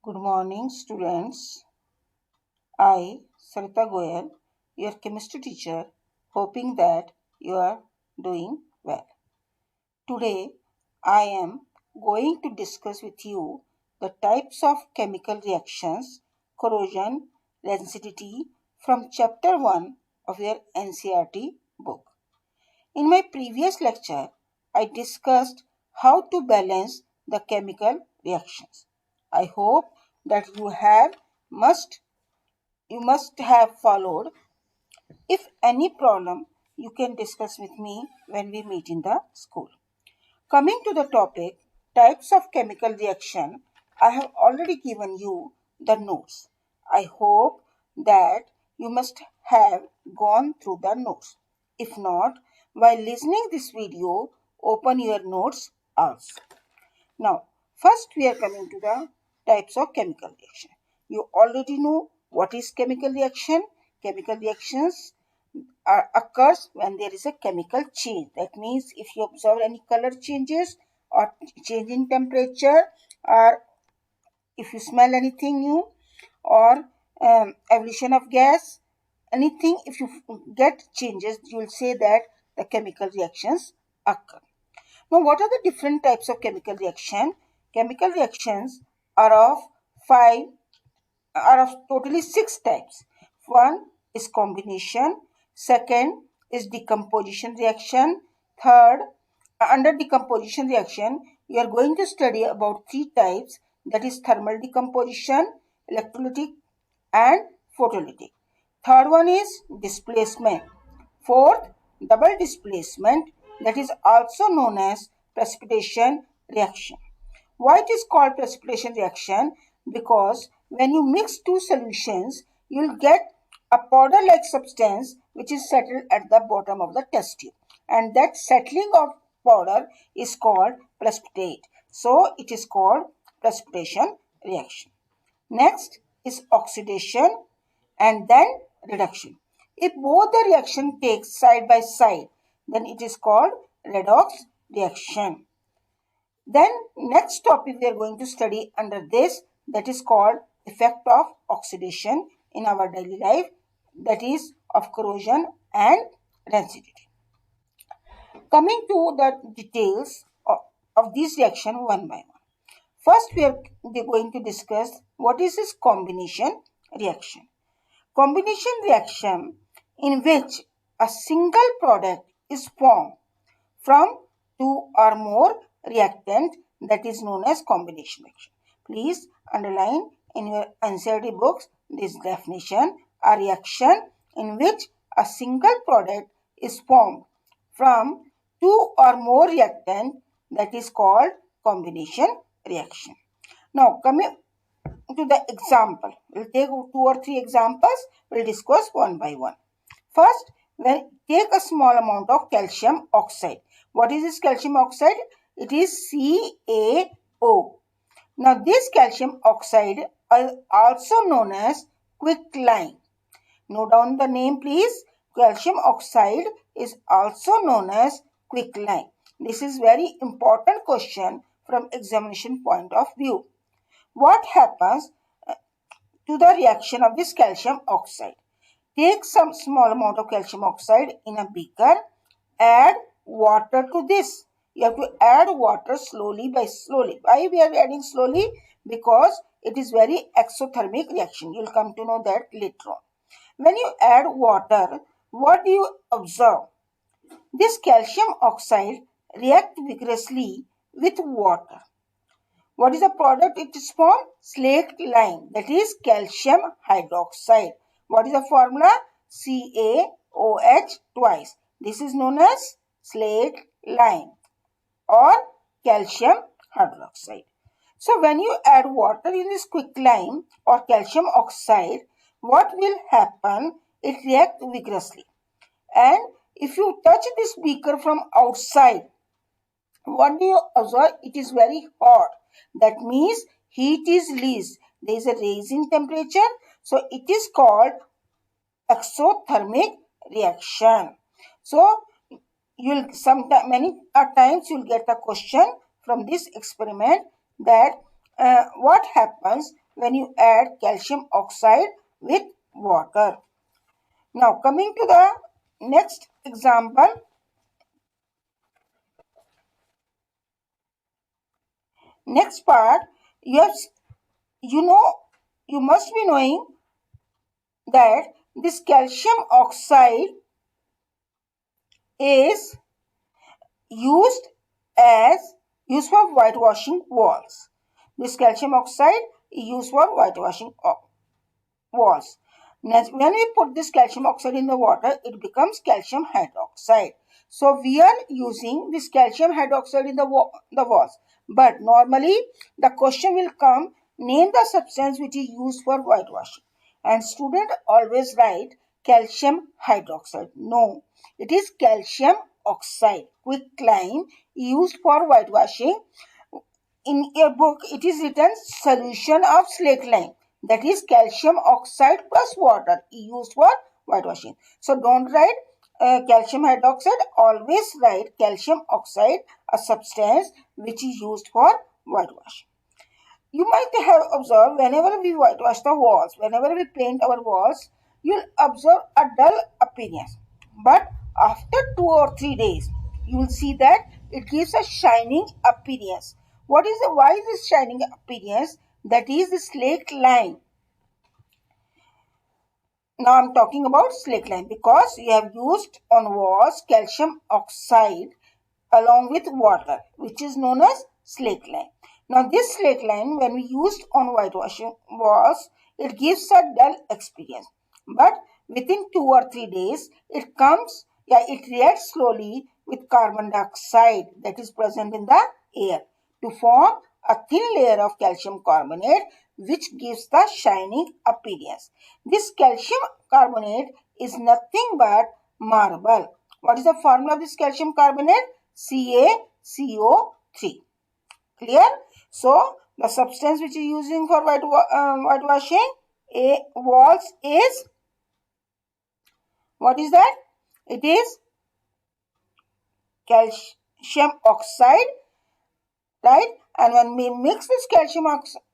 Good morning, students. I, Sarita Goyal, your chemistry teacher, hoping that you are doing well. Today, I am going to discuss with you the types of chemical reactions, corrosion, reactivity from chapter 1 of your NCERT book. In my previous lecture, I discussed how to balance the chemical reactions. I hope that you must have followed. If any problem, you can discuss with me when we meet in the school. Coming to the topic, types of chemical reaction, I have already given you the notes. I hope that you must have gone through the notes. If not, while listening this video, open your notes also. Now, first we are coming to the types of chemical reaction. You already know what is chemical reaction. Chemical reactions occurs when there is a chemical change. That means if you observe any color changes or change in temperature, or if you smell anything new, or evolution of gas, anything, if you get changes, you will say that the chemical reactions occur. Now, what are the different types of chemical reaction? Chemical reactions are of five, are of totally six types. One is combination. Second is decomposition reaction. Third, under decomposition reaction, you are going to study about three types, that is thermal decomposition, electrolytic, and photolytic. Third one is displacement. Fourth, double displacement, that is also known as precipitation reaction. Why it is called precipitation reaction? Because when you mix two solutions, you will get a powder-like substance which is settled at the bottom of the test tube. And that settling of powder is called precipitate. So it is called precipitation reaction. Next is oxidation and then reduction. If both the reaction takes side by side, then it is called redox reaction. Then next topic we are going to study under this, that is called effect of oxidation in our daily life, that is of corrosion and reactivity. Coming to the details of this reaction one by one. First we are going to discuss what is this combination reaction. Combination reaction in which a single product is formed from two or more reactant, that is known as combination reaction. Please underline in your NCERT books this definition: a reaction in which a single product is formed from two or more reactant, that is called combination reaction. Now coming to the example, we'll take two or three examples, we'll discuss one by one. First, when take a small amount of calcium oxide. What is this calcium oxide? It is CaO. Now this calcium oxide is also known as quicklime. Note down the name please. Calcium oxide is also known as quicklime. This is very important question from examination point of view. What happens to the reaction of this calcium oxide? Take some small amount of calcium oxide in a beaker, add water to this. You have to add water slowly by slowly. Why we are adding slowly? Because it is very exothermic reaction. You will come to know that later on. When you add water, what do you observe? This calcium oxide reacts vigorously with water. What is the product it is formed? Slaked lime, that is calcium hydroxide. What is the formula? CaOH twice. This is known as slaked lime or calcium hydroxide. So when you add water in this quicklime or calcium oxide, what will happen? It reacts vigorously. And if you touch this beaker from outside, what do you observe? It is very hot. That means heat is released. There is a rise in temperature. So it is called exothermic reaction. So you'll many times you'll get a question from this experiment that what happens when you add calcium oxide with water. Now coming to the next example. Next part, you know, you must be knowing that this calcium oxide is used as used for whitewashing walls. This calcium oxide is used for whitewashing walls. Now, when we put this calcium oxide in the water, it becomes calcium hydroxide. So we are using this calcium hydroxide in the walls. But normally the question will come, name the substance which is used for whitewashing. And student always write calcium hydroxide. No, it is calcium oxide, quicklime, used for whitewashing. In your book, it is written solution of slaked lime, that is calcium oxide plus water used for whitewashing. So don't write calcium hydroxide, always write calcium oxide, a substance which is used for whitewashing. You might have observed whenever we whitewash the walls, whenever we paint our walls, you'll observe a dull appearance. But after 2 or 3 days, you will see that it gives a shining appearance. Why is this shining appearance? That is the slaked lime. Now I'm talking about slaked lime because we have used on walls calcium oxide along with water, which is known as slaked lime. Now this slaked lime, when we used on whitewashing walls, it gives a dull experience. But within 2 or 3 days, it reacts slowly with carbon dioxide that is present in the air to form a thin layer of calcium carbonate, which gives the shining appearance. This calcium carbonate is nothing but marble. What is the formula of this calcium carbonate? CaCO3. Clear? So the substance which is using for whitewashing walls is, what is that? It is calcium oxide, right? And when we mix this calcium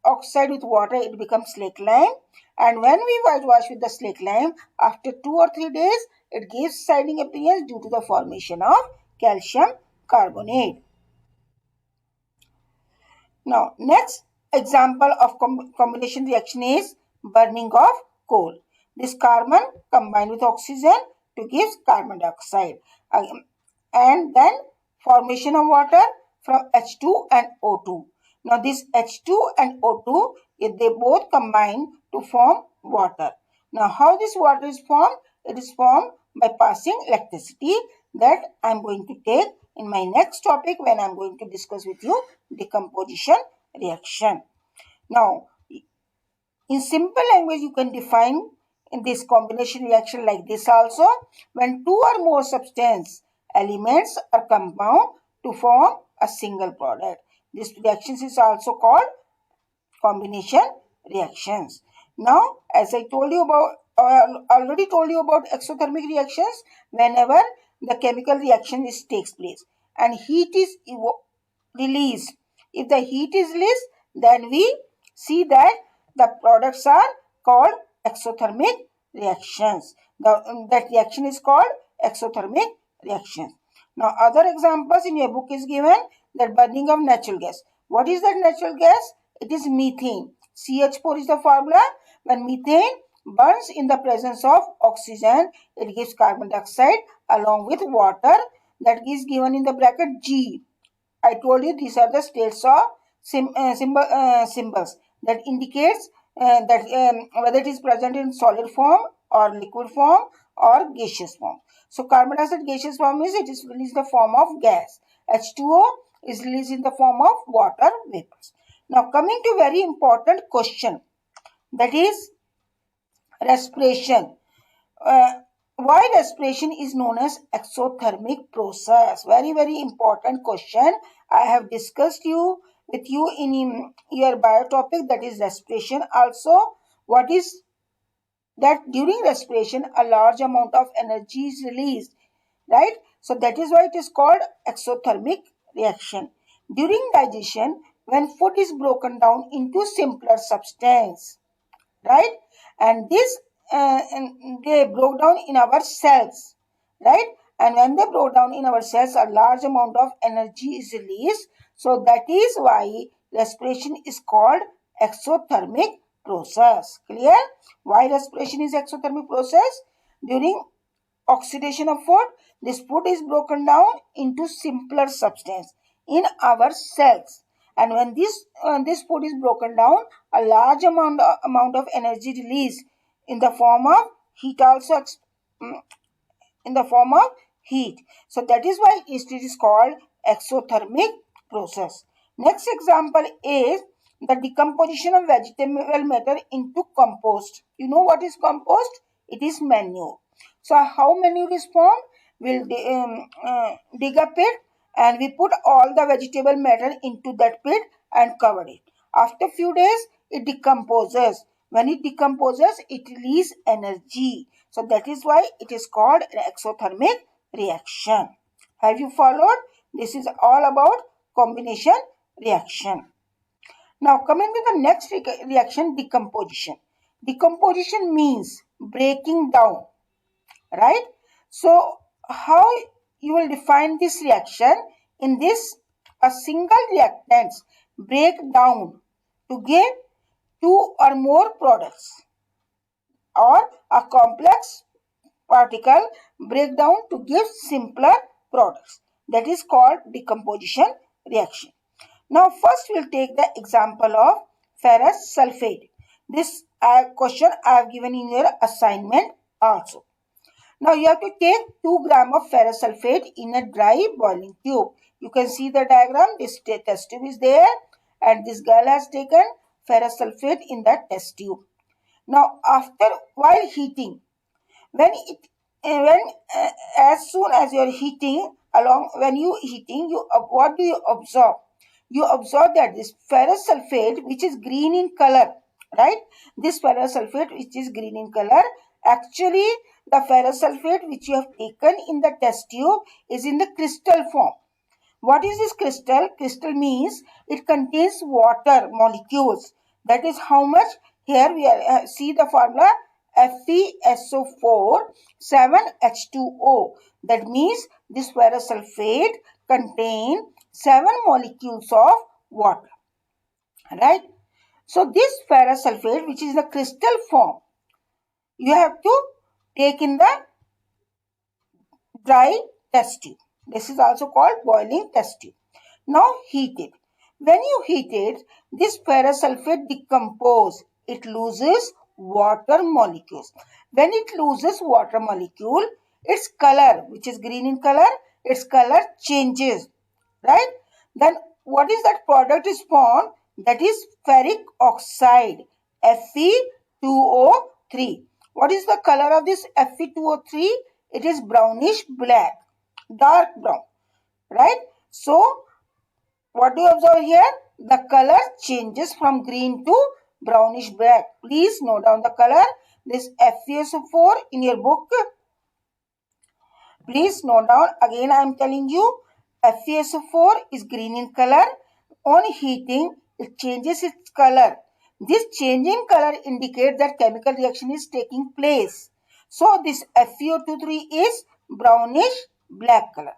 oxide with water, it becomes slaked lime. And when we whitewash with the slaked lime, after 2 or 3 days, it gives shining appearance due to the formation of calcium carbonate. Now, next example of combination reaction is burning of coal. This carbon combined with oxygen to give carbon dioxide. And then formation of water from H2 and O2. Now, this H2 and O2, they both combine to form water. Now, how this water is formed? It is formed by passing electricity, that I am going to take in my next topic when I am going to discuss with you decomposition reaction. Now, in simple language, you can define in this combination reaction like this also. When two or more substance elements are combined to form a single product. This reaction is also called combination reactions. Now, as I told you about, already told you about exothermic reactions, whenever the chemical reaction takes place and heat is released. If the heat is released, then we see that the products are called exothermic reactions. That reaction is called exothermic reaction. Now, other examples in your book is given, that burning of natural gas. What is that natural gas? It is methane. CH4 is the formula. When methane burns in the presence of oxygen, it gives carbon dioxide along with water, that is given in the bracket G. I told you these are the states of symbols that indicates whether it is present in solid form or liquid form or gaseous form. So carbon dioxide gaseous form is, it is released in the form of gas. H2O is released in the form of water vapors. Now coming to very important question, that is respiration. Why respiration is known as exothermic process? Very important question. I have discussed with you in your bio topic, that is respiration also. What is that? During respiration, a large amount of energy is released, right? So that is why it is called exothermic reaction. During digestion, when food is broken down into simpler substance, right? And this they broke down in our cells, right? And when they broke down in our cells, a large amount of energy is released. So that is why respiration is called exothermic process. Clear? Why respiration is exothermic process? During oxidation of food, this food is broken down into simpler substance in our cells. And when this food is broken down, a large amount of energy released in the form of heat also in the form of heat. So that is why it is called exothermic process. Next example is the decomposition of vegetable matter into compost. You know what is compost? It is manure. So how manure is formed? We'll dig a pit and we put all the vegetable matter into that pit and cover it. After few days, it decomposes. When it decomposes, it releases energy. So that is why it is called an exothermic reaction. Have you followed? This is all about combination reaction. Now coming to the next reaction, decomposition. Decomposition means breaking down, right? So how you will define this reaction? In this, a single reactants break down to give two or more products, or a complex particle break down to give simpler products. That is called decomposition reaction. Now first we'll take the example of ferrous sulfate. This question I have given in your assignment also. Now you have to take 2 gram of ferrous sulfate in a dry boiling tube. You can see the diagram. This test tube is there and this girl has taken ferrous sulfate in that test tube. Now while heating, when as soon as you are heating, what do you observe? You observe that this ferrous sulfate, which is green in color, right? This ferrous sulfate which is green in color, actually the ferrous sulfate which you have taken in the test tube is in the crystal form. What is this crystal? Crystal means it contains water molecules. That is how much. Here we see the formula FeSO4 7H2O. That means this ferrous sulfate contains 7 molecules of water. Right? So this ferrous sulfate, which is the crystal form, you have to take in the dry test tube. This is also called boiling test tube. Now heat it. When you heat it, this ferrous sulfate decomposes. It loses water molecules. When it loses water molecule, its color, which is green in color, its color changes. Right? Then what is that product is formed? That is ferric oxide, Fe2O3. What is the color of this Fe2O3? It is brownish black, dark brown, right? So what do you observe here? The color changes from green to brownish black. Please note down the color. This FeSO4 in your book. Please note down. Again I am telling you, FeSO4 is green in color. On heating, it changes its color. This changing color indicates that chemical reaction is taking place. So this FeO23 is brownish black color.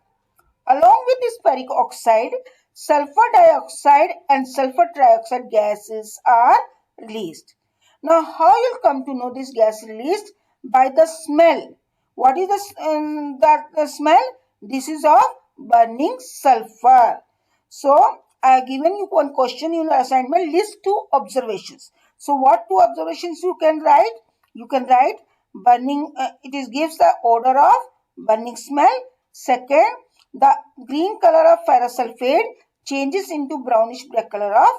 Along with this ferric oxide, sulfur dioxide and sulfur trioxide gases are released. Now how you'll come to know this gas released? By the smell. What is the smell? This is of burning sulfur. So I have given you one question in your assignment. List 2 observations. So what 2 observations you can write? You can write burning. It gives the odor of burning smell. Second, the green color of ferrous sulfate changes into brownish black color of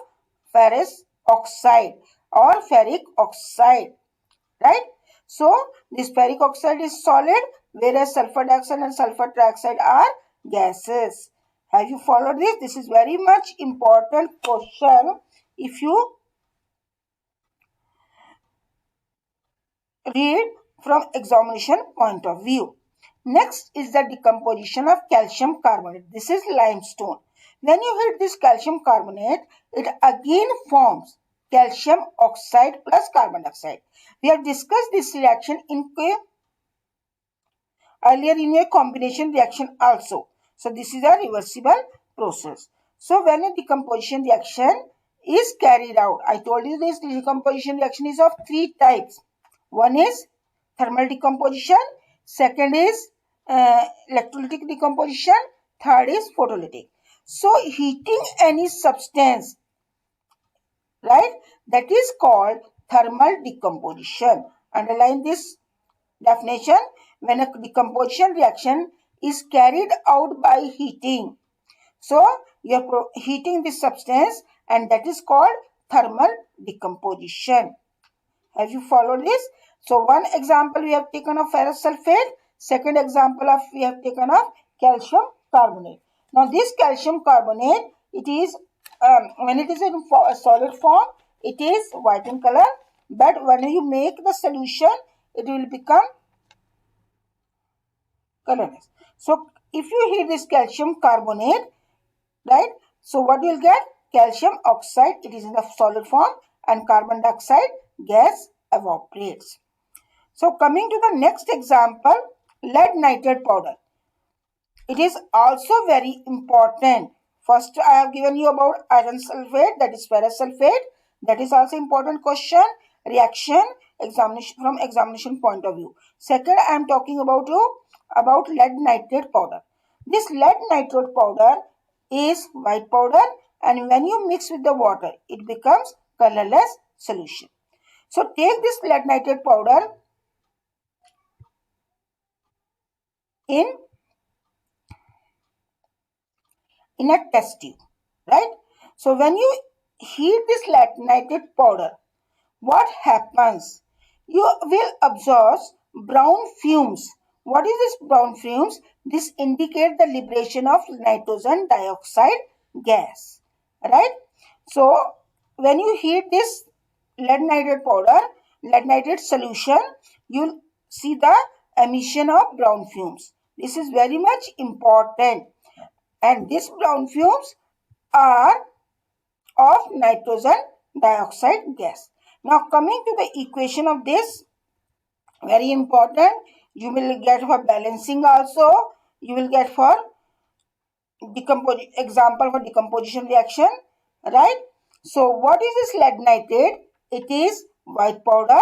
ferrous oxide or ferric oxide. Right? So this ferric oxide is solid, whereas sulfur dioxide and sulfur trioxide are gases. Have you followed this? This is very much important question if you read from examination point of view. Next is the decomposition of calcium carbonate. This is limestone. When you heat this calcium carbonate, it again forms calcium oxide plus carbon dioxide. We have discussed this reaction earlier in a combination reaction also. So this is a reversible process. So when a decomposition reaction is carried out, I told you this decomposition reaction is of three types. One is thermal decomposition, second is electrolytic decomposition, third is photolytic. So heating any substance, right, that is called thermal decomposition. Underline this definition. When a decomposition reaction is carried out by heating, so you are heating this substance, and that is called thermal decomposition. Have you followed this? So one example we have taken of ferrous sulfate, second example of we have taken of calcium carbonate. Now this calcium carbonate, it is when it is in a solid form, it is white in color, but when you make the solution, it will become colorless. So if you heat this calcium carbonate, right, so what you will get? Calcium oxide, it is in the solid form, and carbon dioxide gas evaporates. So coming to the next example, lead nitrate powder. It is also very important. First I have given you about iron sulfate, that is ferrous sulfate. That is also important question, reaction, examination from examination point of view. Second, I am talking about lead nitrate powder. This lead nitrate powder is white powder, and when you mix with the water, it becomes colorless solution. So take this lead nitrate powder in a test tube, right? So when you heat this lead nitrate powder, what happens? You will absorb brown fumes. What is this brown fumes? This indicates the liberation of nitrogen dioxide gas, right? So when you heat this lead nitrate powder, lead nitrate solution, you will see the emission of brown fumes. This is very much important, and these brown fumes are of nitrogen dioxide gas. Now coming to the equation of this, very important, you will get for balancing also, you will get for example for decomposition reaction, right? So what is this lead nitrate? It is white powder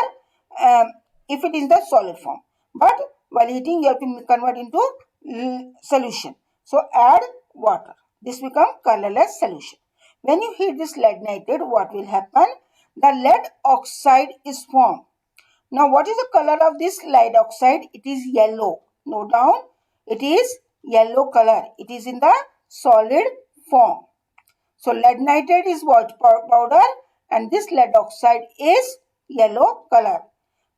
if it is the solid form, but while heating you have to convert into solution. So add water, this becomes colorless solution. When you heat this lead nitrate, what will happen? The lead oxide is formed. Now what is the color of this lead oxide? It is yellow. Note down, it is yellow color. It is in the solid form. So lead nitrate is white powder, and this lead oxide is yellow color,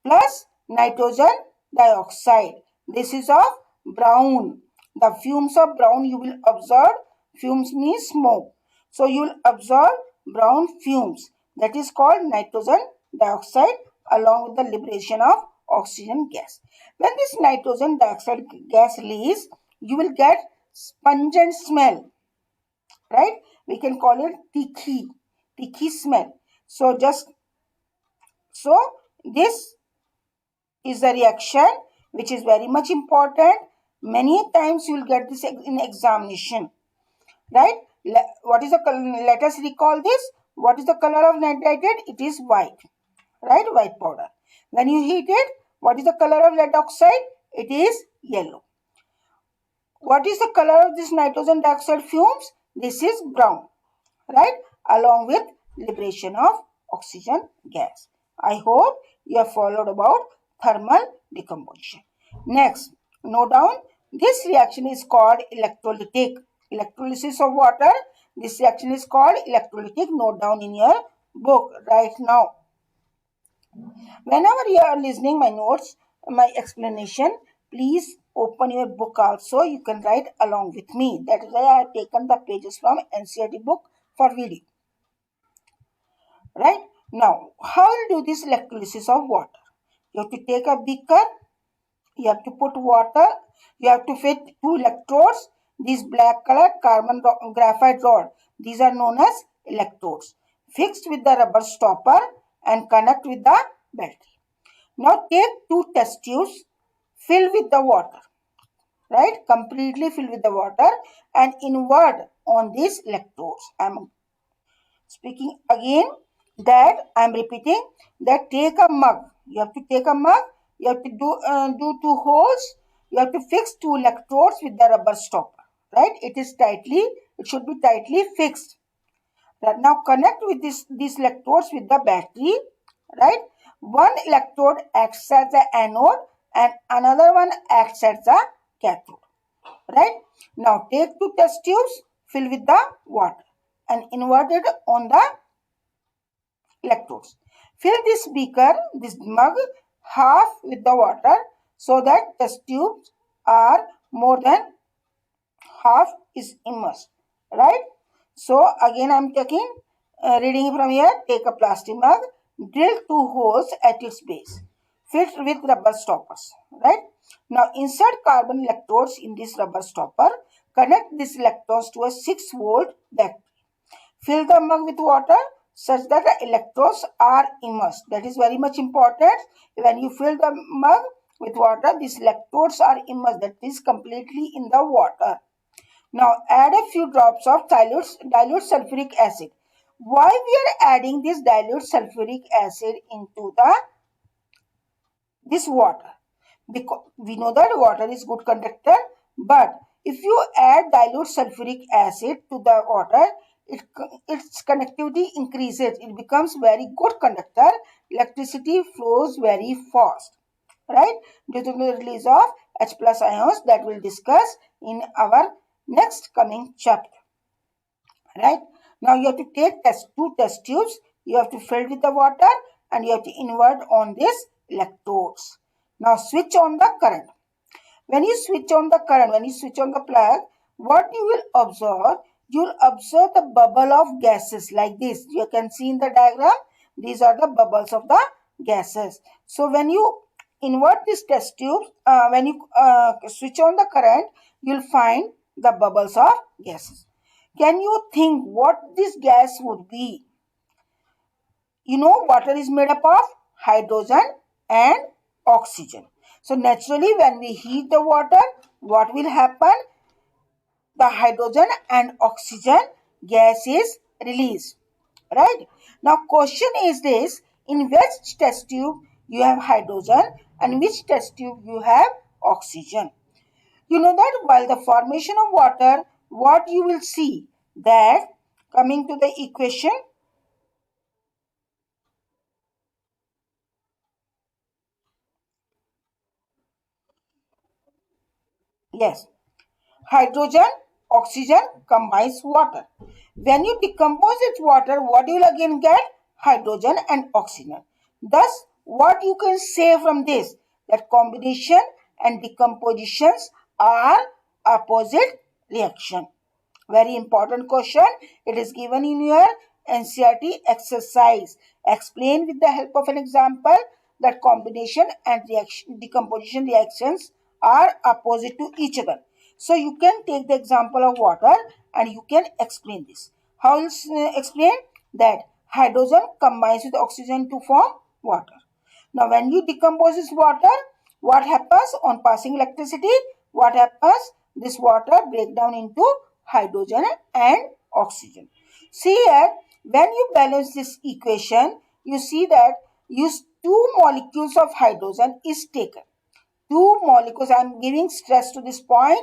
plus nitrogen dioxide. This is of brown. The fumes of brown you will observe. Fumes means smoke. So you will observe brown fumes. That is called nitrogen dioxide, along with the liberation of oxygen gas. When this nitrogen dioxide gas release, you will get pungent smell, right? We can call it tikhi smell. So this is a reaction which is very much important. Many times you will get this in examination, right? What is the color? Let us recall this. What is the color of nitrate? It is white, right? White powder. When you heat it, what is the color of lead oxide? It is yellow. What is the color of this nitrogen dioxide fumes? This is brown, right? Along with liberation of oxygen gas. I hope you have followed about thermal decomposition. Next, note down, this reaction is called electrolytic. Electrolysis of water. This reaction is called electrolytic. Note down in your book right now. Whenever you are listening my notes, my explanation, please open your book also. You can write along with me. That is why I have taken the pages from NCERT book for reading. Right? Now, how will do this electrolysis of water? You have to take a beaker. You have to put water. You have to fit 2 electrodes. these black colored carbon graphite rod, these are known as electrodes, fixed with the rubber stopper and connect with the battery. Now take two test tubes, fill with the water, right? Completely fill with the water and invert on these electrodes. I am speaking again, that I am repeating, that take a mug. You have to take a mug. You have to do two holes. You have to fix two electrodes with the rubber stopper, right? It should be tightly fixed. Right, now connect with these electrodes with the battery, right? One electrode acts as the anode and another one acts as the cathode, right? Now take two test tubes, fill with the water and invert it on the electrodes. Fill this beaker, this mug, half with the water so that test tubes are more than half is immersed, right? So again I am taking reading from here. Take a plastic mug, drill two holes at its base, fit with rubber stoppers, right? Now insert carbon electrodes in this rubber stopper. Connect these electrons to a 6-volt battery. Fill the mug with water such that the electrodes are immersed. That is very much important. When you fill the mug with water, these electrodes are immersed. That is completely in the water. Now add a few drops of dilute sulfuric acid. Why we are adding this dilute sulfuric acid into this water? Because we know that water is good conductor, but if you add dilute sulfuric acid to the water, its conductivity increases. It becomes very good conductor. Electricity flows very fast, right? Due to the release of H plus ions that we'll discuss in our next coming chapter, right? Now you have to take two test tubes. You have to fill with the water and you have to invert on these electrodes. Now switch on the current. When you switch on the current, when you switch on the plug, what you will observe? You will observe the bubble of gases like this. You can see in the diagram, these are the bubbles of the gases. So when you invert this test tube, when you switch on the current, you will find the bubbles of gases. Can you think what this gas would be? You know, water is made up of hydrogen and oxygen. So naturally when we heat the water, what will happen? The hydrogen and oxygen gas is released, right? Now question is this, in which test tube you have hydrogen and which test tube you have oxygen? You know that while the formation of water, what you will see, that coming to the equation, yes, hydrogen, oxygen combines water. When you decompose its water, what you will again get? Hydrogen and oxygen. Thus, what you can say from this? That combination and decompositions are opposite reaction. Very important question. It is given in your NCERT exercise. Explain with the help of an example that combination and decomposition reactions are opposite to each other. So you can take the example of water and you can explain this. How will explain? That hydrogen combines with oxygen to form water. Now when you decompose this water, what happens on passing electricity? What happens? This water breaks down into hydrogen and oxygen. See here, when you balance this equation, you see that use two molecules of hydrogen is taken. Two molecules, I am giving stress to this point,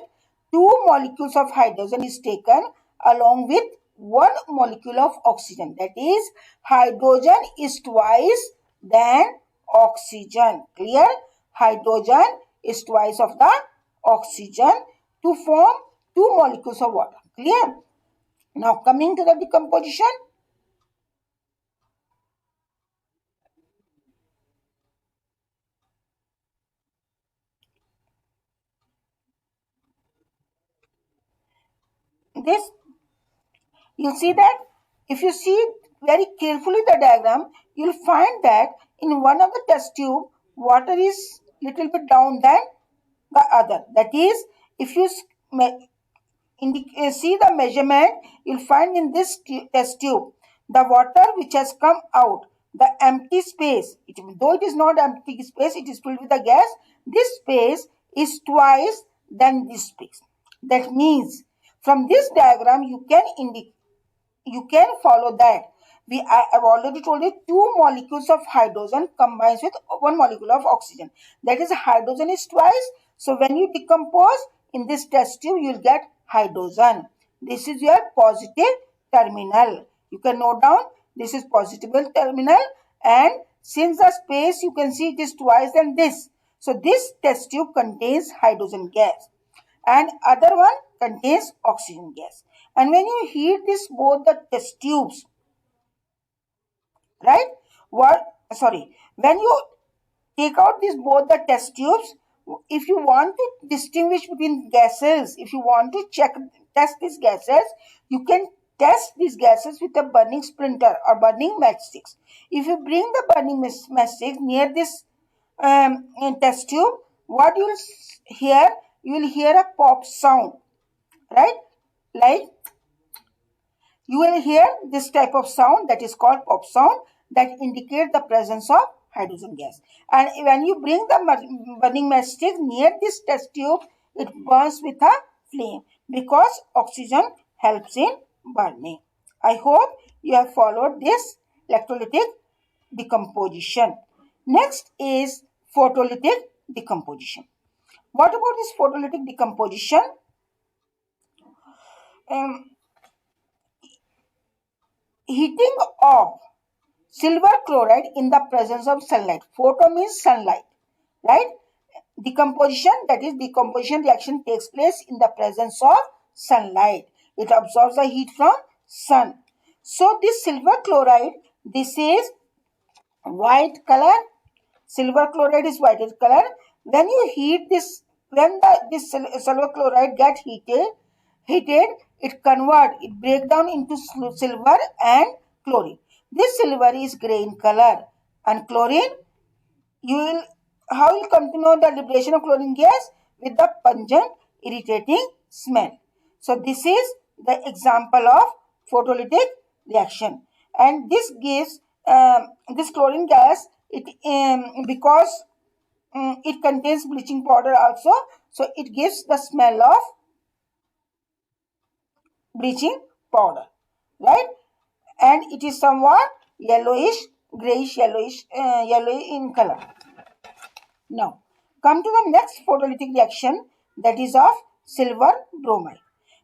two molecules of hydrogen is taken along with one molecule of oxygen. That is, hydrogen is twice than oxygen. Clear? Hydrogen is twice of the oxygen to form two molecules of water. Clear? Now coming to the decomposition. This, you see that if you see very carefully the diagram, you will find that in one of the test tube, water is little bit down than the other. That is, if you see the measurement, you'll find in this test tube the water which has come out, the empty space, though it is not empty space, it is filled with the gas. This space is twice than this space. That means from this diagram you can follow that I have already told you, two molecules of hydrogen combines with one molecule of oxygen. That is, hydrogen is twice. So when you decompose in this test tube, you will get hydrogen. This is your positive terminal. You can note down this is positive terminal, and since the space you can see it is twice than this. So this test tube contains hydrogen gas and other one contains oxygen gas. And when you heat this both the test tubes, right, when you take out these both the test tubes, if you want to distinguish between gases, if you want to test these gases, you can test these gases with a burning splinter or burning matchsticks. If you bring the burning matchstick near this test tube, what you will hear, you will hear a pop sound, right? Like you will hear this type of sound that is called pop sound, that indicate the presence of hydrogen gas. And when you bring the burning matchstick near this test tube, it burns with a flame because oxygen helps in burning. I hope you have followed this electrolytic decomposition. Next is photolytic decomposition. What about this photolytic decomposition? Heating of silver chloride in the presence of sunlight. Photo means sunlight, right? Decomposition, that is decomposition reaction, takes place in the presence of sunlight. It absorbs the heat from sun. So this silver chloride, this is white color. Silver chloride is white color. When you heat this, when this silver chloride get heated, it break down into silver and chlorine. This silver is gray in color, and chlorine, how you come to know the liberation of chlorine gas? With the pungent irritating smell. So this is the example of photolytic reaction, and this gives this chlorine gas, because it contains bleaching powder also, so it gives the smell of bleaching powder, right? And it is somewhat yellowish, grayish, yellowish in color. Now, come to the next photolytic reaction, that is of silver bromide.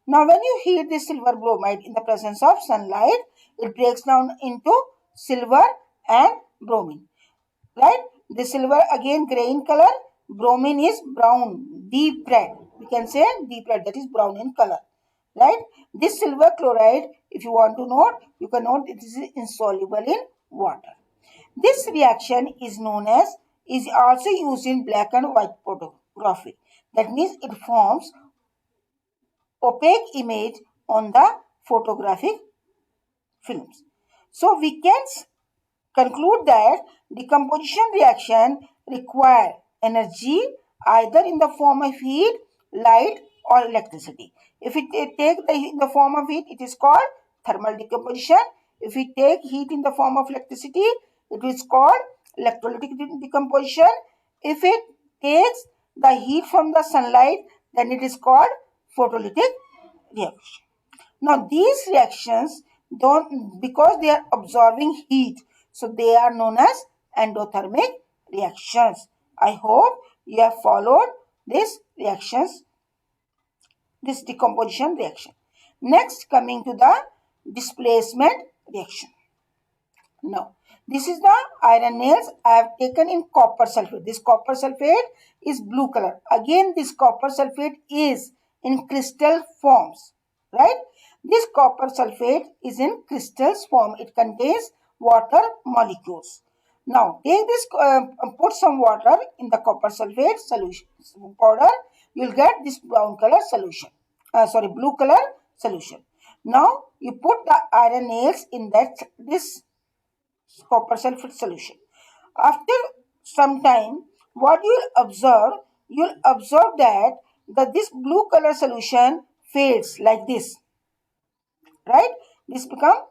Now, when you heat this silver bromide in the presence of sunlight, it breaks down into silver and bromine, right? The silver again gray in color, bromine is brown, deep red. We can say deep red, that is brown in color, right? This silver chloride, if you want to note, you can note it is insoluble in water. This reaction is also used in black and white photography. That means it forms opaque image on the photographic films. So we can conclude that decomposition reaction require energy either in the form of heat, light, or electricity. If it take in the form of heat, it is called thermal decomposition. If we take heat in the form of electricity, it is called electrolytic decomposition. If it takes the heat from the sunlight, then it is called photolytic reaction. Now these reactions because they are absorbing heat, so they are known as endothermic reactions. I hope you have followed these reactions, this decomposition reaction. Next, coming to the displacement reaction. Now, this is the iron nails I have taken in copper sulfate. This copper sulfate is blue color. Again, this copper sulfate is in crystal forms, right? This copper sulfate is in crystals form. It contains water molecules. Now, take this, put some water in the copper sulfate solution powder. You will get this brown color solution. Blue color solution. Now, you put the iron nails in this copper sulfate solution. After some time, what you will observe that this blue color solution fades like this, right? This become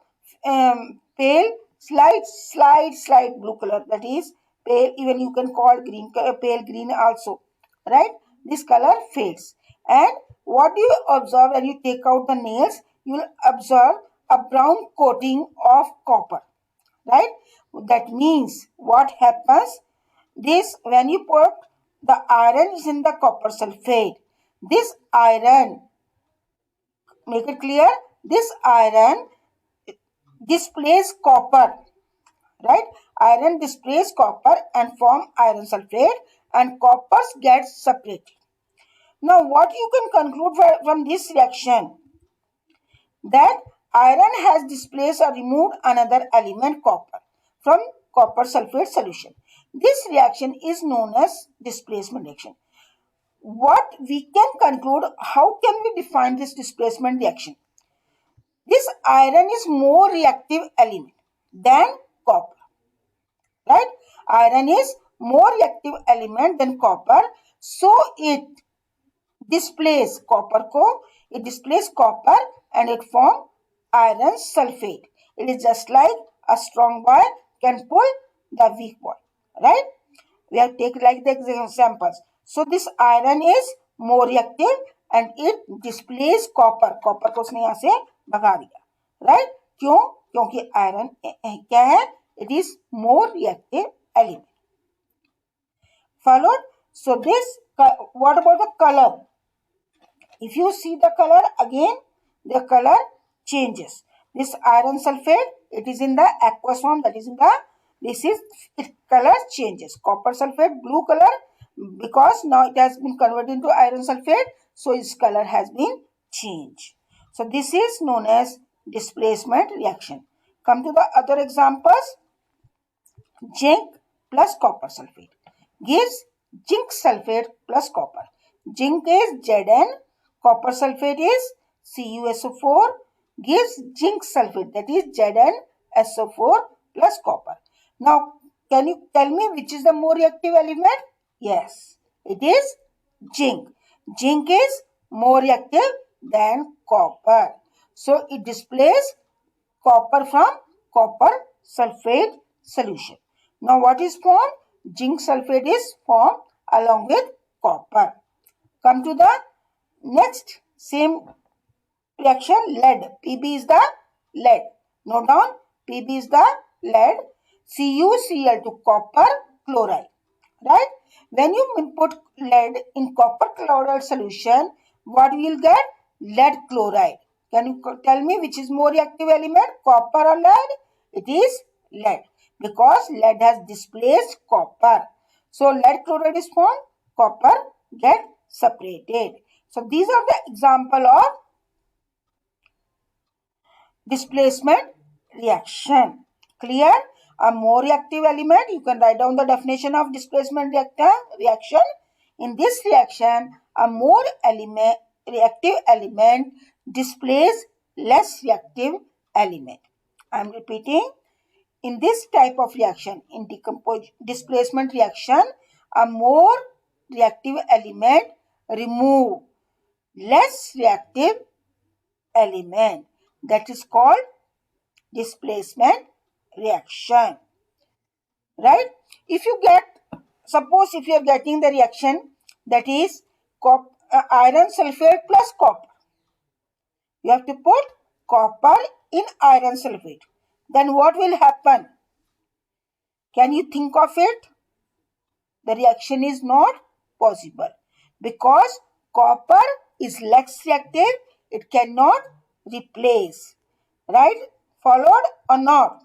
pale slight blue color, that is pale, even you can call green color, pale green also, right? This color fades. And what do you observe when you take out the nails? You will observe a brown coating of copper, right? That means what happens, this when you put the iron is in the copper sulfate, this iron, make it clear, this iron displays copper, right? Iron displays copper and form iron sulfate, and coppers get separated. Now what you can conclude from this reaction, that iron has displaced or removed another element, copper, from copper sulfate solution. This reaction is known as displacement reaction. What we can conclude, how can we define this displacement reaction? This iron is more reactive element than copper, right? Iron is more reactive element than copper, so it displays copper it displays copper and it forms iron sulfate. It is just like a strong boy can pull the weak boy, right? We have taken like the examples. So this iron is more reactive and it displays copper. Copper को उसने यहाँ से भगा दिया, right? क्यों? क्योंकि iron क्या है? It is more reactive element. Followed. So this, what about the color? If you see the color again, the color changes. This iron sulfate, it is in the aqueous form, that is in the, this is, its color changes. Copper sulfate, blue color, because now it has been converted into iron sulfate, so its color has been changed. So this is known as displacement reaction. Come to the other examples. Zinc plus copper sulfate gives zinc sulfate plus copper. Zinc is Zn, copper sulfate is CuSO4, gives zinc sulfate, that is ZnSO4 plus copper. Now, can you tell me which is the more reactive element? Yes, it is zinc. Zinc is more reactive than copper. So, it displays copper from copper sulfate solution. Now what is formed? Zinc sulfate is formed along with copper. Come to the next same reaction, lead. Pb is the lead. Note down, Pb is the lead. CuCl2 copper chloride. Right? When you put lead in copper chloride solution, what we will get? Lead chloride. Can you tell me which is more reactive element, copper or lead? It is lead, because lead has displaced copper. So lead chloride is formed, copper get separated. So these are the example of displacement reaction. Clear? A more reactive element, you can write down the definition of displacement reaction. In this reaction, a more reactive element displays less reactive element. I am repeating. In this type of reaction, in displacement reaction, a more reactive element remove less reactive element. That is called displacement reaction. Right? If you get, suppose if you are getting the reaction that is iron sulfate plus copper, you have to put copper in iron sulfate. Then what will happen? Can you think of it? The reaction is not possible because copper is less reactive. It cannot replace. Right? Followed or not?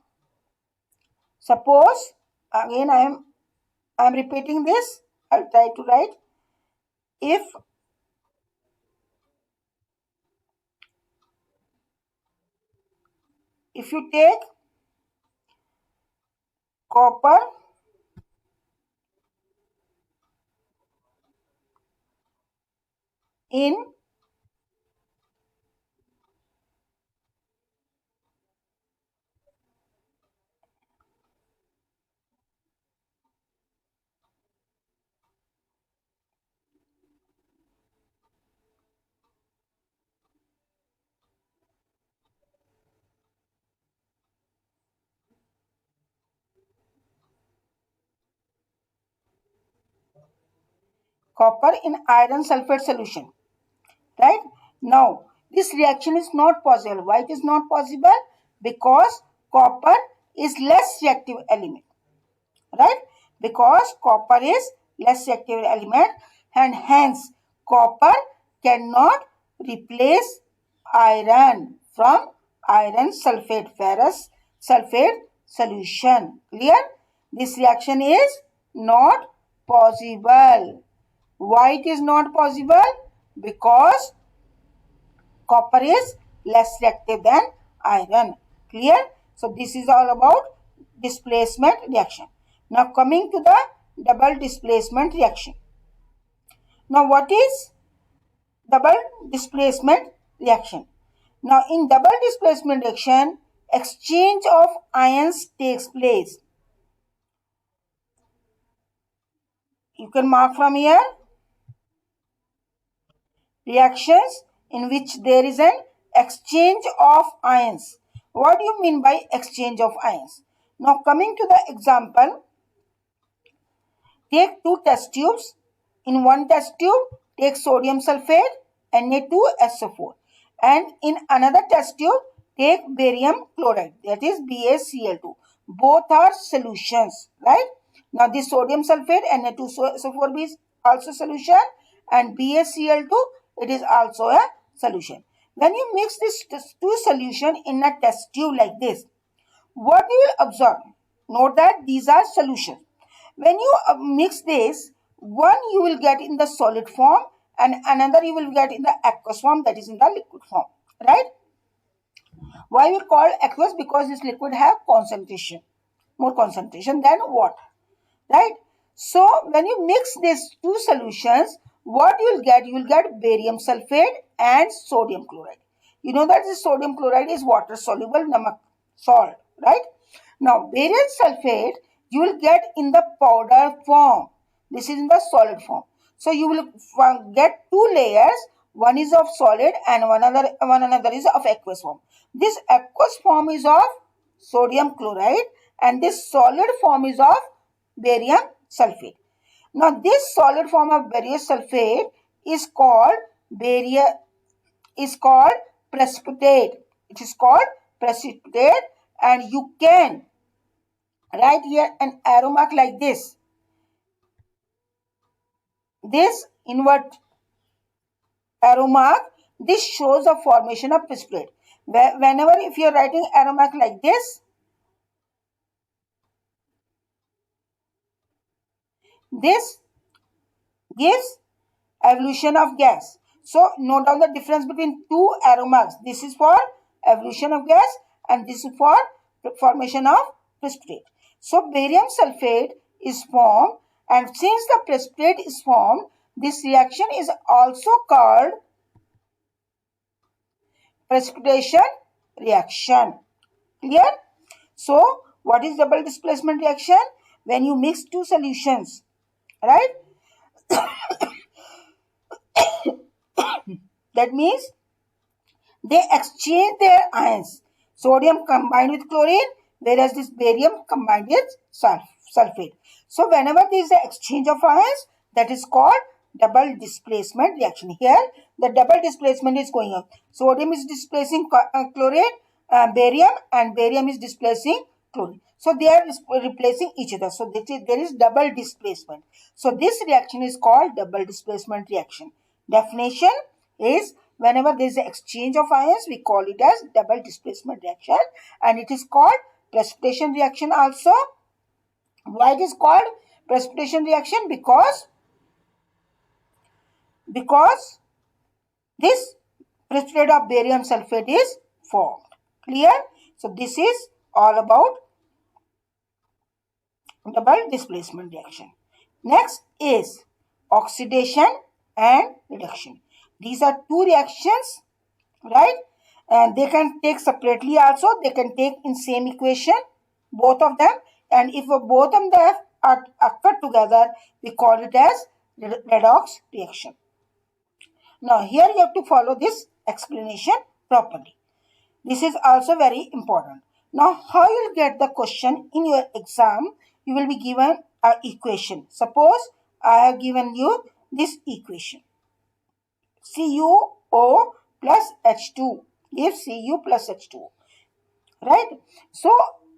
Suppose, again I am repeating this. I'll try to write. If you take copper in copper in iron sulfate solution. Right? Now, this reaction is not possible. Why it is not possible? Because copper is less reactive element. Right? Because copper is less reactive element and hence copper cannot replace iron from iron sulfate, ferrous sulfate solution. Clear? This reaction is not possible. Why it is not possible? Because copper is less reactive than iron. Clear? So this is all about displacement reaction. Now coming to the double displacement reaction. Now what is double displacement reaction? Now in double displacement reaction, exchange of ions takes place. You can mark from here. Reactions in which there is an exchange of ions. What do you mean by exchange of ions? Now coming to the example, take two test tubes. In one test tube, take sodium sulfate Na2SO4 and in another test tube, take barium chloride, that is BaCl2. Both are solutions, right? Now this sodium sulfate Na2SO4 is also solution and BaCl2 it is also a solution. When you mix these two solutions in a test tube like this, what you will observe? Note that these are solutions. When you mix this, one you will get in the solid form and another you will get in the aqueous form, that is in the liquid form, right? Why we call aqueous? Because this liquid have concentration, more concentration than water, right? So when you mix these two solutions, what you will get? You will get barium sulfate and sodium chloride. You know that this sodium chloride is water soluble namak, salt, right? Now barium sulfate you will get in the powder form. This is in the solid form. So you will get two layers. One is of solid and one another is of aqueous form. This aqueous form is of sodium chloride and this solid form is of barium sulfate. Now this solid form of barium sulfate is called precipitate. It is called precipitate and you can write here an arrow mark like this. This invert arrow mark, this shows the formation of precipitate. Whenever if you are writing arrow mark like this gives evolution of gas. So note down the difference between two arrow marks. This is for evolution of gas and this is for formation of precipitate. So barium sulfate is formed and since the precipitate is formed, this reaction is also called precipitation reaction. Clear? So what is double displacement reaction? When you mix two solutions, right? That means they exchange their ions. Sodium combined with chlorine, whereas this barium combined with sulfate. So whenever there is an exchange of ions, that is called double displacement reaction. Here, the double displacement is going on. Sodium is displacing chlorine, barium, and barium is displacing chlorine. So they are replacing each other. So there is double displacement. So this reaction is called double displacement reaction. Definition is whenever there is an exchange of ions, we call it as double displacement reaction and it is called precipitation reaction also. Why it is called precipitation reaction? Because this precipitate of barium sulfate is formed. Clear? So this is all about double displacement reaction. Next is oxidation and reduction. These are two reactions, right? And they can take separately also. They can take in same equation, both of them. And if both of them are occur together, we call it as redox reaction. Now here you have to follow this explanation properly. This is also very important. Now how you will get the question in your exam? You will be given an equation. Suppose I have given you this equation. CuO plus H2 gives Cu plus H2O, right? So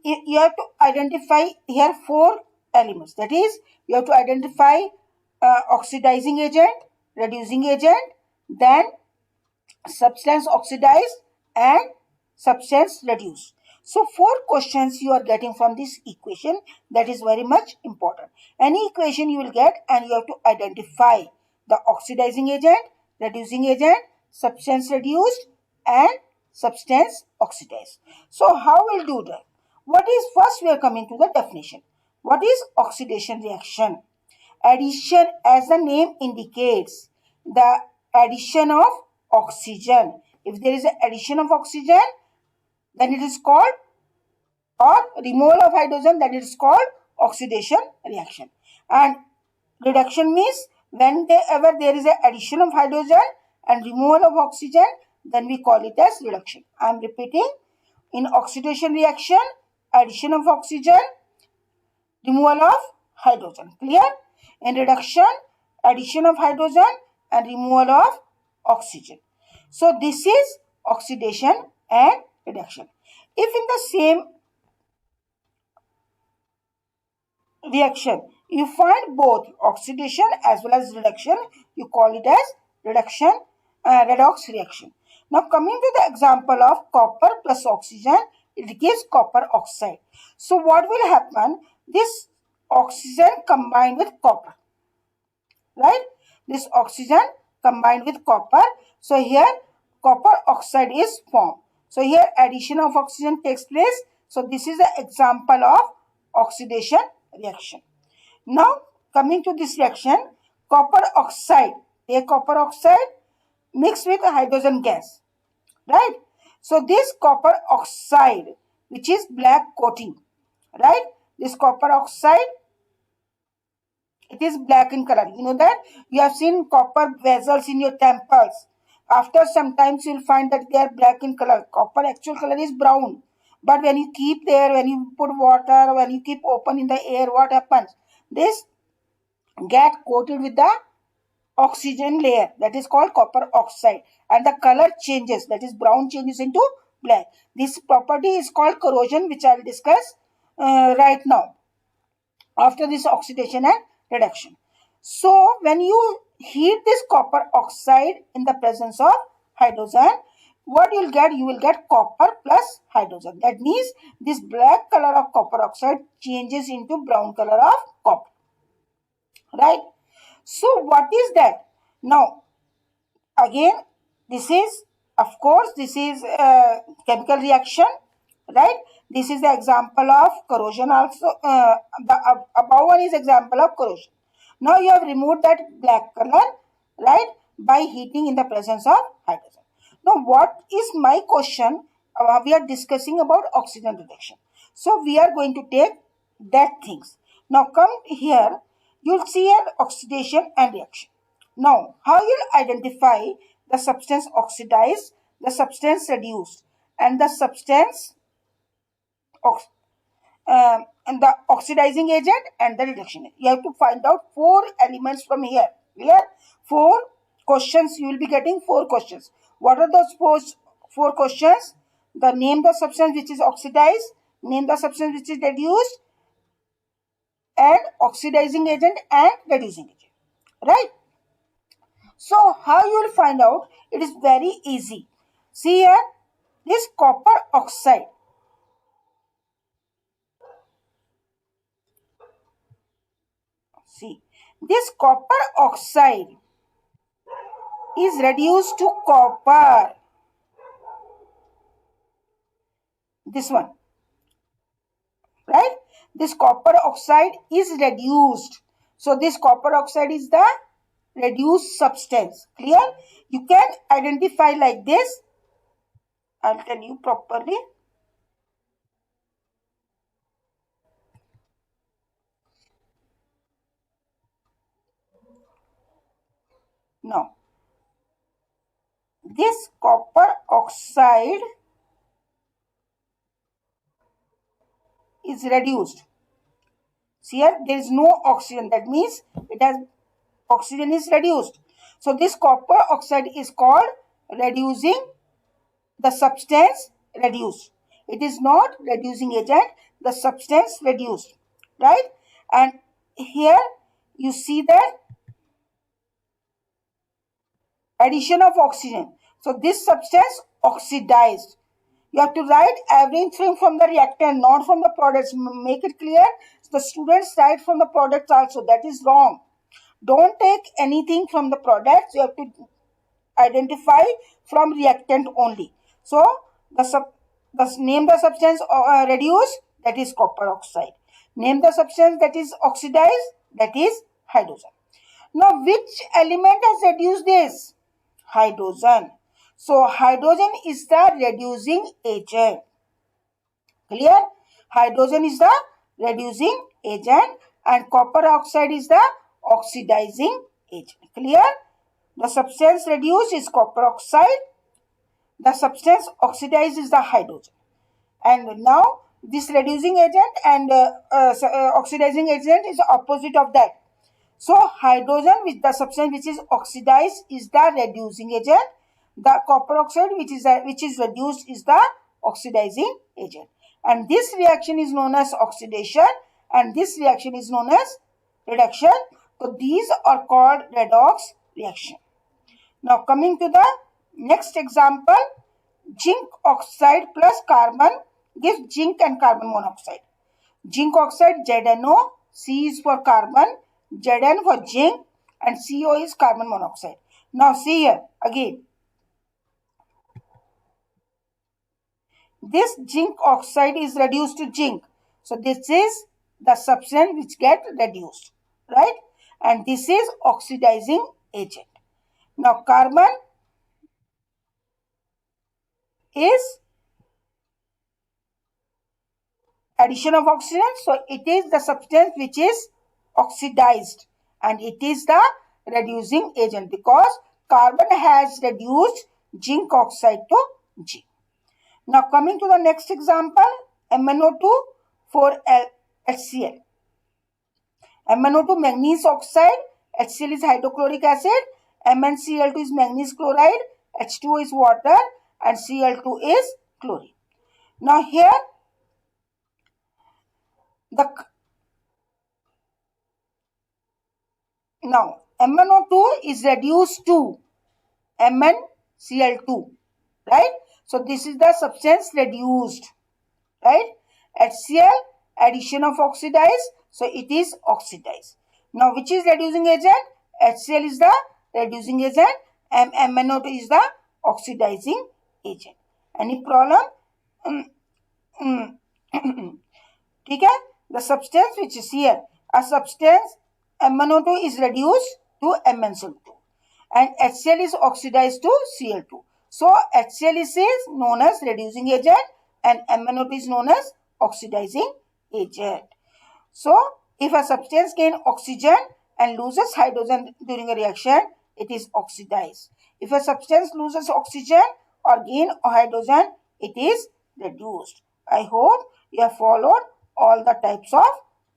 you have to identify here four elements. That is, you have to identify oxidizing agent, reducing agent, then substance oxidized and substance reduced. So four questions you are getting from this equation. That is very much important. Any equation you will get, and you have to identify the oxidizing agent, reducing agent, substance reduced and substance oxidized. So how we'll do that? What is, first we are coming to the definition. What is oxidation reaction? Addition, as the name indicates, the addition of oxygen. If there is an addition of oxygen, then it is called, or removal of hydrogen, that is called oxidation reaction. And reduction means whenever there is an addition of hydrogen and removal of oxygen, then we call it as reduction. I am repeating. In oxidation reaction, addition of oxygen, removal of hydrogen. Clear? In reduction, addition of hydrogen and removal of oxygen. So this is oxidation and reduction. If in the same reaction you find both oxidation as well as reduction, you call it as redox reaction. Now coming to the example of copper plus oxygen, it gives copper oxide. So what will happen? This oxygen combined with copper, right? This oxygen combined with copper. So here copper oxide is formed. So here addition of oxygen takes place. So this is an example of oxidation reaction. Now coming to this reaction, copper oxide, take copper oxide mixed with hydrogen gas, right? So this copper oxide, which is black coating, right? This copper oxide, it is black in color. You know that? You have seen copper vessels in your temples. After some times you will find that they are black in color. Copper actual color is brown. But when you keep there, when you put water, when you keep open in the air, what happens? This get coated with the oxygen layer, that is called copper oxide, and the color changes, that is brown changes into black. This property is called corrosion, which I will discuss right now after this oxidation and reduction. So when you heat this copper oxide in the presence of hydrogen, what you will get? You will get copper plus hydrogen. That means this black color of copper oxide changes into brown color of copper, right? So what is that? Now again, this is, of course, this is a chemical reaction, right? This is the example of corrosion also. The above one is example of corrosion. Now you have removed that black color, right, by heating in the presence of hydrogen. Now what is my question? We are discussing about oxygen reduction. So we are going to take that things. Now come here, you'll see an oxidation and reaction. Now how you'll identify the substance oxidized, the substance reduced, and the substance and the oxidizing agent and the reduction agent. You have to find out four elements from here. Clear? Four questions. You will be getting four questions. What are those four questions? The name the substance which is oxidized, name the substance which is reduced, and oxidizing agent and reducing agent. Right? So how you will find out? It is very easy. See here, this copper oxide. See, this copper oxide is reduced to copper. This one, right? This copper oxide is reduced. So this copper oxide is the reduced substance. Clear? You can identify like this. I'll tell you properly. Now, this copper oxide is reduced. See here, there is no oxygen. That means it has oxygen is reduced. So this copper oxide is called reducing the substance reduced. It is not reducing agent, the substance reduced, right? And here you see that addition of oxygen. So this substance oxidized. You have to write everything from the reactant, not from the products. Make it clear. The students write from the products also. That is wrong. Don't take anything from the products. You have to identify from reactant only. So name the substance reduced, that is copper oxide. Name the substance that is oxidized, that is hydrogen. Now which element has reduced this? Hydrogen. So hydrogen is the reducing agent. Clear? Hydrogen is the reducing agent and copper oxide is the oxidizing agent. Clear? The substance reduced is copper oxide. The substance oxidized is the hydrogen. And now this reducing agent and oxidizing agent is opposite of that. So hydrogen, with the substance which is oxidized, is the reducing agent. The copper oxide which is reduced is the oxidizing agent. And this reaction is known as oxidation and this reaction is known as reduction. So these are called redox reaction. Now coming to the next example, zinc oxide plus carbon gives zinc and carbon monoxide. Zinc oxide ZNO, C is for carbon, Zn for zinc and CO is carbon monoxide. Now see here again. This zinc oxide is reduced to zinc. So this is the substance which get reduced, right? And this is oxidizing agent. Now carbon is addition of oxygen. So it is the substance which is oxidized and it is the reducing agent because carbon has reduced zinc oxide to zinc. Now coming to the next example, MnO2 for HCl. MnO2 manganese oxide, HCl is hydrochloric acid, MnCl2 is manganese chloride, H2O is water and Cl2 is chlorine. Now here now MnO2 is reduced to MnCl2, right? So this is the substance reduced, right? HCl, addition of oxidized, so it is oxidized. Now which is reducing agent? HCl is the reducing agent and MnO2 is the oxidizing agent. Any problem? ठीक है? The substance which is here, a substance MnO2 is reduced to MnCl2 and HCl is oxidized to Cl2. So HCl is known as reducing agent and MnO2 is known as oxidizing agent. So if a substance gains oxygen and loses hydrogen during a reaction, it is oxidized. If a substance loses oxygen or gain hydrogen, it is reduced. I hope you have followed all the types of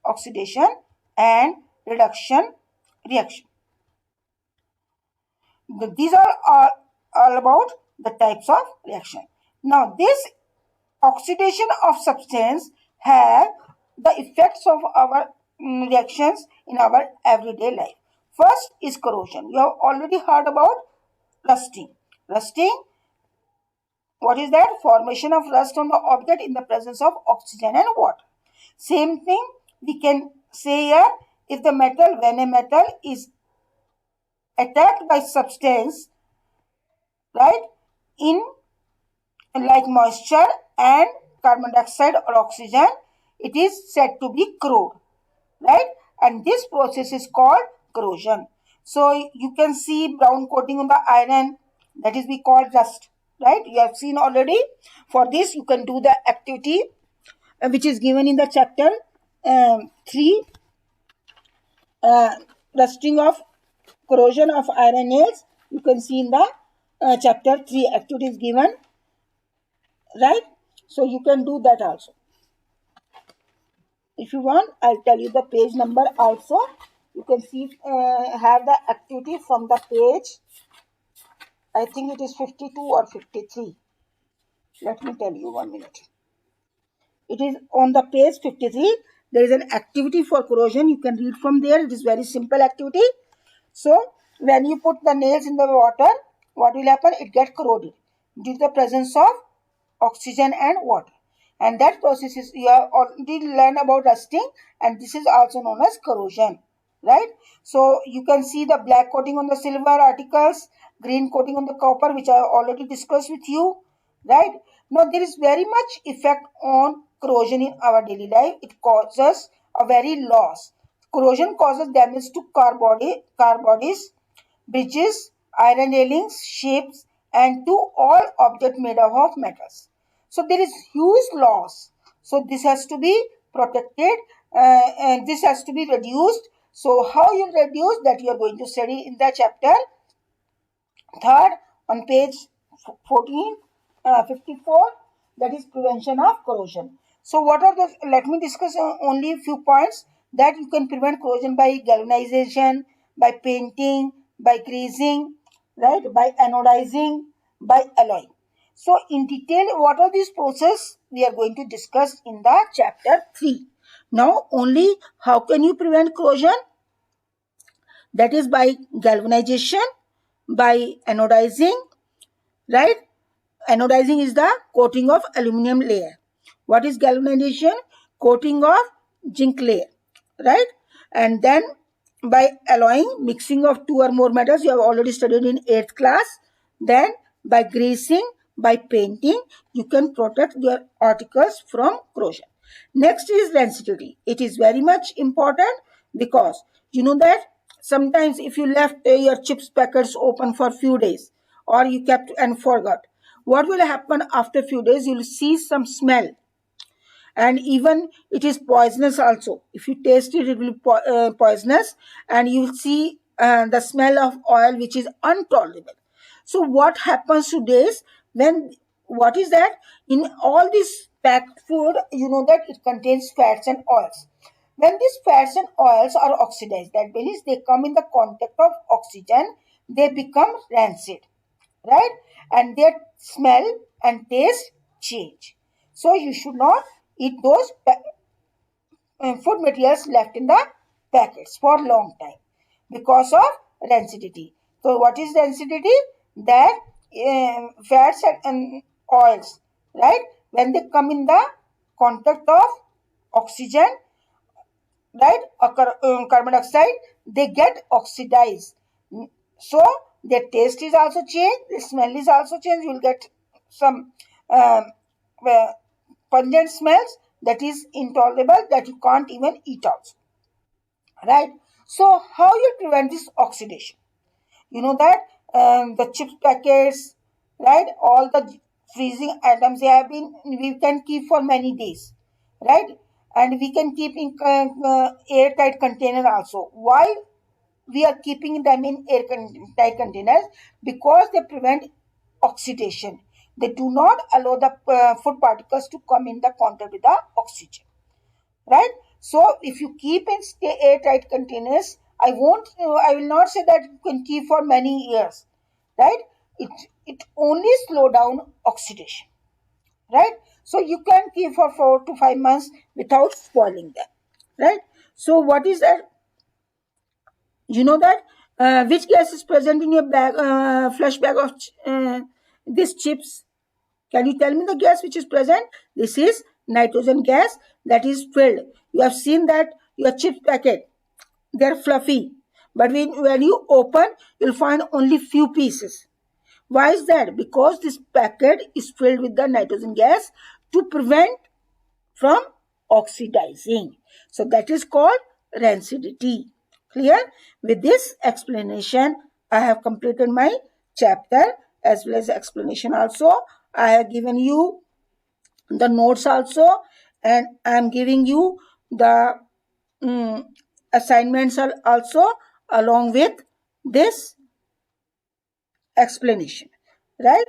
oxidation and reduction reaction. These are all about the types of reaction. Now this oxidation of substance have the effects of our reactions in our everyday life. First is corrosion. You have already heard about rusting. Rusting, what is that? Formation of rust on the object in the presence of oxygen and water. Same thing we can say here, if the metal, when a metal is attacked by substance, right, in like moisture and carbon dioxide or oxygen, it is said to be corrode, right? And this process is called corrosion. So you can see brown coating on the iron, that is we call rust, right? You have seen already. For this you can do the activity which is given in the chapter 3, rusting of corrosion of iron nails. You can see in the chapter 3 activity is given, right? So you can do that also. If you want, I'll tell you the page number also. You can see have the activity from the page. I think it is 52 or 53. Let me tell you 1 minute. It is on the page 53. There is an activity for corrosion. You can read from there. It is very simple activity. So when you put the nails in the water, what will happen? It gets corroded due to the presence of oxygen and water. And that process is, you have already learned about rusting, and this is also known as corrosion, right? So you can see the black coating on the silver articles, green coating on the copper, which I already discussed with you, right? Now there is very much effect on corrosion in our daily life. It causes a very loss. Corrosion causes damage to car bodies, bridges, iron railings, ships, and to all objects made up of metals. So there is huge loss. So this has to be protected, and this has to be reduced. So how you reduce that, you are going to study in the chapter 3rd on page 14, 54, that is prevention of corrosion. So what are the, let me discuss only a few points that you can prevent corrosion: by galvanization, by painting, by greasing, right, by anodizing, by alloying. So in detail, what are these processes we are going to discuss in the chapter 3. Now only how can you prevent corrosion? That is by galvanization, by anodizing, right? Anodizing is the coating of aluminum layer. What is galvanization? Coating of zinc layer, right? And then by alloying, mixing of two or more metals, you have already studied in 8th class. Then by greasing, by painting, you can protect your articles from corrosion. Next is density. It is very much important because you know that sometimes if you left your chips packets open for few days, or you kept and forgot, what will happen after few days? You will see some smell, and even it is poisonous also. If you taste it, it will be poisonous, and you will see the smell of oil, which is intolerable. So what happens today is, when, what is that, in all this packed food, you know that it contains fats and oils. When these fats and oils are oxidized, that means they come in the contact of oxygen, they become rancid, right? And their smell and taste change. So you should not eat those food materials left in the packets for a long time because of rancidity. So what is rancidity? That fats and oils, right, when they come in the contact of oxygen, right, or carbon dioxide, they get oxidized. So their taste is also changed, the smell is also changed. You will get some um, pungent smells that is intolerable, that you can't even eat also, right? So how you prevent this oxidation? You know that the chips packets, right, all the freezing items, they have been, we can keep for many days, right? And we can keep in airtight container also. Why we are keeping them in airtight containers? Because they prevent oxidation. They do not allow the food particles to come in the contact with the oxygen, right? So if you keep in stay airtight containers, I will not say that you can keep for many years, right? It only slow down oxidation, right? So you can keep for 4 to 5 months without spoiling them, right? So what is that? You know that which gas is present in your bag, flush bag of these chips? Can you tell me the gas which is present? This is nitrogen gas that is filled. You have seen that your chip packet, they're fluffy, but when you open, you'll find only few pieces. Why is that? Because this packet is filled with the nitrogen gas to prevent from oxidizing. So that is called rancidity. Clear? With this explanation, I have completed my chapter as well as explanation also. I have given you the notes also, and I am giving you the assignments also along with this explanation, right?